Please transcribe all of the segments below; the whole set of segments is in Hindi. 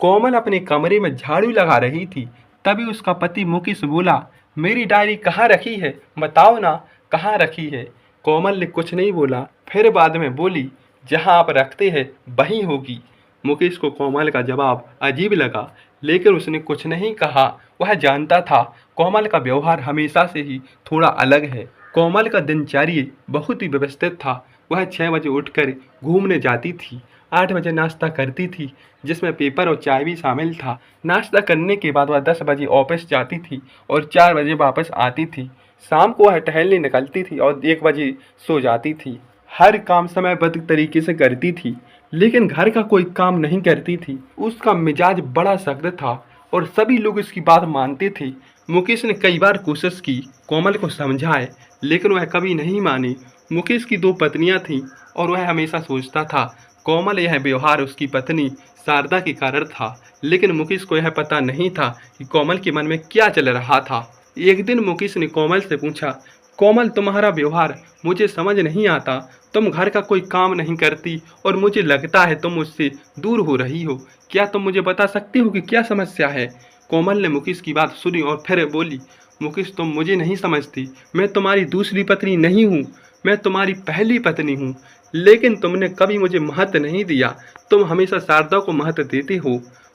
कोमल अपने कमरे में झाड़ू लगा रही थी। तभी उसका पति मुकेश बोला, मेरी डायरी कहाँ रखी है, बताओ ना, कहाँ रखी है। कोमल ने कुछ नहीं बोला, फिर बाद में बोली, जहाँ आप रखते हैं वहीं होगी। मुकेश को कोमल का जवाब अजीब लगा, लेकिन उसने कुछ नहीं कहा। वह जानता था कोमल का व्यवहार हमेशा से ही थोड़ा अलग है। कोमल का दिनचर्या बहुत ही व्यवस्थित था। वह 6 बजे उठकर घूमने जाती थी, 8 बजे नाश्ता करती थी, जिसमें पेपर और चाय भी शामिल था। नाश्ता करने के बाद वह 10 बजे ऑफिस जाती थी और 4 बजे वापस आती थी। शाम को वह टहलने निकलती थी और 1 बजे सो जाती थी। हर काम समयबद्ध तरीके से करती थी, लेकिन घर का कोई काम नहीं करती थी। उसका मिजाज बड़ा सख्त था और सभी लोग उसकी बात मानते थे। मुकेश ने कई बार कोशिश की कोमल को समझाए, लेकिन वह कभी नहीं मानी। मुकेश की 2 पत्नियां थीं और वह हमेशा सोचता था कोमल यह व्यवहार उसकी पत्नी शारदा के कारण था, लेकिन मुकेश को यह पता नहीं था कि कोमल के मन में क्या चल रहा था। एक दिन मुकेश ने कोमल से पूछा, कोमल, तुम्हारा व्यवहार मुझे समझ नहीं आता। तुम घर का कोई काम नहीं करती और मुझे लगता है तुम मुझसे दूर हो रही हो। क्या तुम मुझे बता सकती हो कि क्या समस्या है। कोमल ने मुकेश की बात सुनी और फिर बोली, मुकेश, तुम मुझे नहीं समझती। मैं तुम्हारी दूसरी पत्नी नहीं हूँ, मैं तुम्हारी पहली पत्नी हूँ। लेकिन तुमने कभी मुझे महत्व नहीं दिया। तुम हमेशा शारदा को महत्व देते हो।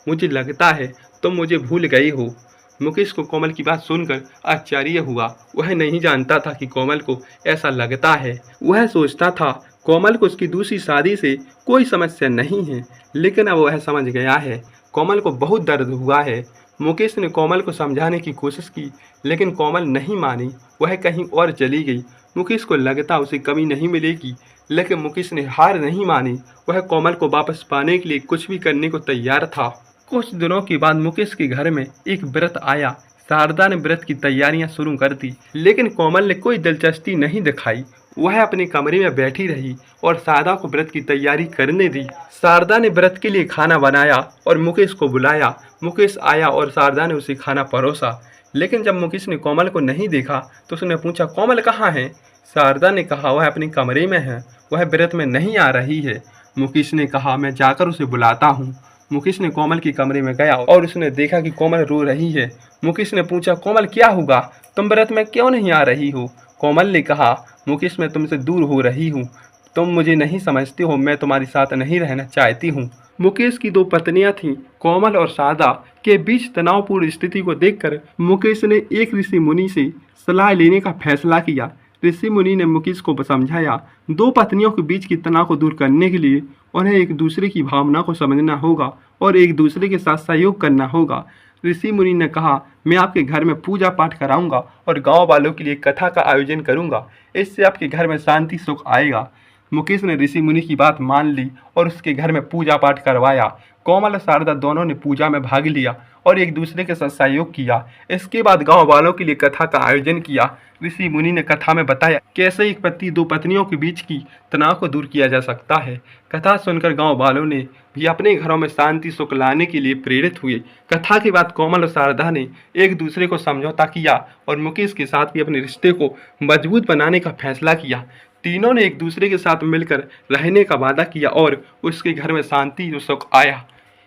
मुझे लगता है तुम मुझे भूल गई हो। मुकेश को कोमल की बात सुनकर आश्चर्य हुआ। वह नहीं जानता था कि कोमल को ऐसा लगता है। वह सोचता था कोमल को उसकी दूसरी शादी से कोई समस्या नहीं है, लेकिन अब वह समझ गया है कोमल को बहुत दर्द हुआ है। मुकेश ने कोमल को समझाने की कोशिश की, लेकिन कोमल नहीं मानी। वह कहीं और चली गई। मुकेश को लगता उसे कमी नहीं मिलेगी, लेकिन मुकेश ने हार नहीं मानी। वह कोमल को वापस पाने के लिए कुछ भी करने को तैयार था। कुछ दिनों के बाद मुकेश के घर में एक व्रत आया। शारदा ने व्रत की तैयारियां शुरू कर दी, लेकिन कोमल ने कोई दिलचस्पी नहीं दिखाई। वह अपने कमरे में बैठी रही और शारदा को व्रत की तैयारी करने दी। शारदा ने व्रत के लिए खाना बनाया और मुकेश को बुलाया। मुकेश आया और शारदा ने उसे खाना परोसा, लेकिन जब मुकेश ने कोमल को नहीं देखा तो उसने पूछा, कोमल कहाँ है। शारदा ने कहा, वह अपने कमरे में है, वह व्रत में नहीं आ रही है। मुकेश ने कहा, मैं जाकर उसे बुलाता हूँ। मुकेश ने कोमल के कमरे में गया और उसने देखा कि कोमल रो रही है। मुकेश ने पूछा, कोमल क्या हुआ, तुम व्रत में क्यों नहीं आ रही हो। कोमल ने कहा, मुकेश, मैं तुमसे दूर हो रही हूँ, तुम मुझे नहीं समझते हो, मैं तुम्हारे साथ नहीं रहना चाहती हूँ। मुकेश की 2 पत्नियां थीं, कोमल और शारदा। के बीच तनावपूर्ण स्थिति को देखकर मुकेश ने एक ऋषि मुनि से सलाह लेने का फैसला किया। ऋषि मुनि ने मुकेश को समझाया, 2 पत्नियों के बीच के तनाव को दूर करने के लिए उन्हें एक दूसरे की भावना को समझना होगा और एक दूसरे के साथ सहयोग करना होगा। ऋषि मुनि ने कहा, मैं आपके घर में पूजा पाठ कराऊंगा और गांव वालों के लिए कथा का आयोजन करूंगा। इससे आपके घर में शांति सुख आएगा। मुकेश ने ऋषि मुनि की बात मान ली और उसके घर में पूजा पाठ करवाया। कोमल और शारदा दोनों ने पूजा में भाग लिया और एक दूसरे के साथ सहयोग किया। इसके बाद गांव वालों के लिए कथा का आयोजन किया। ऋषि मुनि ने कथा में बताया कैसे एक पति 2 पत्नियों के बीच की तनाव को दूर किया जा सकता है। कथा सुनकर गांव वालों ने भी अपने घरों में शांति सुख लाने के लिए प्रेरित हुए। कथा के बाद कोमल और शारदा ने एक दूसरे को समझौता किया और मुकेश के साथ भी अपने रिश्ते को मजबूत बनाने का फैसला किया। तीनों ने एक दूसरे के साथ मिलकर रहने का वादा किया और उसके घर में शांति और सुख आया।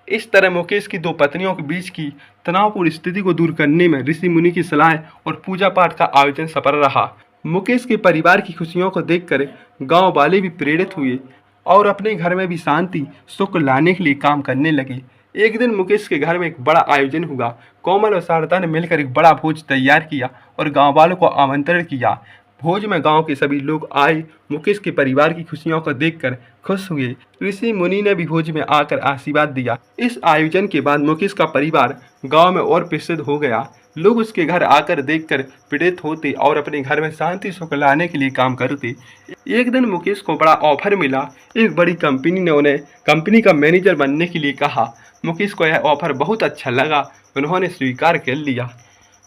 इस तरह मुकेश की 2 पत्नियों के बीच की तनावपूर्ण स्थिति को दूर करने में ऋषि मुनि की सलाह और पूजा पाठ का आयोजन सफल रहा। मुकेश के परिवार की खुशियों को देखकर गांव वाले भी प्रेरित हुए और अपने घर में भी शांति सुख लाने के लिए काम करने लगे। एक दिन मुकेश के घर में एक बड़ा आयोजन हुआ। कोमल और शारदा ने मिलकर एक बड़ा भोज तैयार किया और गाँव वालों को आमंत्रण किया। भोज में गांव के सभी लोग आए। मुकेश के परिवार की खुशियों को देखकर खुश हुए। ऋषि मुनि ने भी भोज में आकर आशीर्वाद दिया। इस आयोजन के बाद मुकेश का परिवार गांव में और प्रसिद्ध हो गया। लोग उसके घर आकर देखकर प्रेरित होते और अपने घर में शांति सुख लाने के लिए काम करते। एक दिन मुकेश को बड़ा ऑफर मिला। एक बड़ी कंपनी ने उन्हें कंपनी का मैनेजर बनने के लिए कहा। मुकेश को यह ऑफर बहुत अच्छा लगा। उन्होंने स्वीकार कर लिया।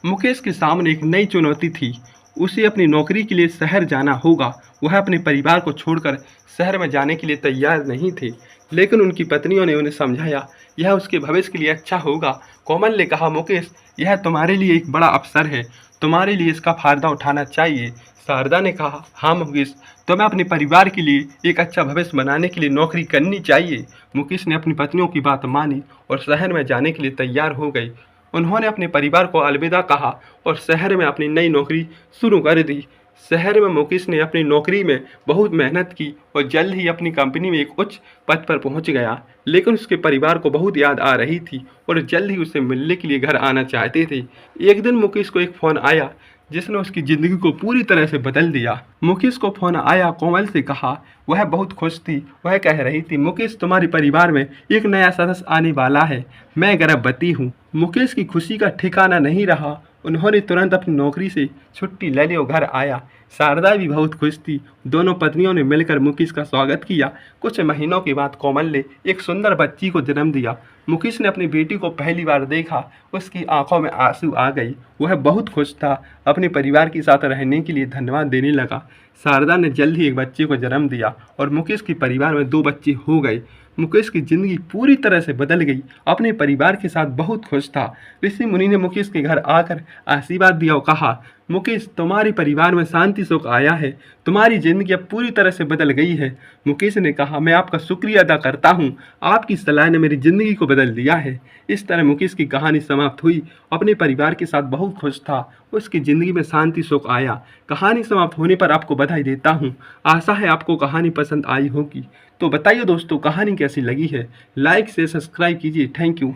मुकेश के सामने एक नई चुनौती थी। उसे अपनी नौकरी के लिए शहर जाना होगा। वह अपने परिवार को छोड़कर शहर में जाने के लिए तैयार नहीं थे। लेकिन उनकी पत्नियों ने उन्हें समझाया यह उसके भविष्य के लिए अच्छा होगा। कोमल ने कहा, मुकेश, यह तुम्हारे लिए एक बड़ा अवसर है, तुम्हारे लिए इसका फायदा उठाना चाहिए। शारदा ने कहा, हाँ मुकेश, तुम्हें अपने परिवार के लिए एक अच्छा भविष्य बनाने के लिए नौकरी करनी चाहिए। मुकेश ने अपनी पत्नियों की बात मानी और शहर में जाने के लिए तैयार हो गई। उन्होंने अपने परिवार को अलविदा कहा और शहर में अपनी नई नौकरी शुरू कर दी। शहर में मुकेश ने अपनी नौकरी में बहुत मेहनत की और जल्द ही अपनी कंपनी में एक उच्च पद पर पहुंच गया। लेकिन उसके परिवार को बहुत याद आ रही थी और जल्द ही उसे मिलने के लिए घर आना चाहते थे। एक दिन मुकेश को एक फ़ोन आया जिसने उसकी ज़िंदगी को पूरी तरह से बदल दिया। मुकेश को फ़ोन आया, कोमल से कहा। वह बहुत खुश थी। वह कह रही थी, मुकेश, तुम्हारे परिवार में एक नया सदस्य आने वाला है, मैं गर्भवती हूँ। मुकेश की खुशी का ठिकाना नहीं रहा। उन्होंने तुरंत अपनी नौकरी से छुट्टी ले ली और घर आया। शारदा भी बहुत खुश थी। दोनों पत्नियों ने मिलकर मुकेश का स्वागत किया। कुछ महीनों के बाद कोमल ने एक सुंदर बच्ची को जन्म दिया। मुकेश ने अपनी बेटी को पहली बार देखा, उसकी आंखों में आंसू आ गई। वह बहुत खुश था। अपने परिवार के साथ रहने के लिए धन्यवाद देने लगा। शारदा ने जल्द ही एक बच्चे को जन्म दिया और मुकेश के परिवार में 2 बच्चे हो गए। मुकेश की ज़िंदगी पूरी तरह से बदल गई। अपने परिवार के साथ बहुत खुश था। ऋषि मुनि ने मुकेश के घर आकर आशीर्वाद दिया और कहा, मुकेश, तुम्हारे परिवार में शांति सुख आया है, तुम्हारी ज़िंदगी अब पूरी तरह से बदल गई है। मुकेश ने कहा, मैं आपका शुक्रिया अदा करता हूँ, आपकी सलाह ने मेरी ज़िंदगी को बदल दिया है। इस तरह मुकेश की कहानी समाप्त हुई। अपने परिवार के साथ बहुत खुश था। उसकी ज़िंदगी में शांति सुख आया। कहानी समाप्त होने पर आपको बधाई देता हूँ। आशा है आपको कहानी पसंद आई होगी। तो बताइए दोस्तों, कहानी कैसी लगी है। लाइक से सब्सक्राइब कीजिए। Thank you.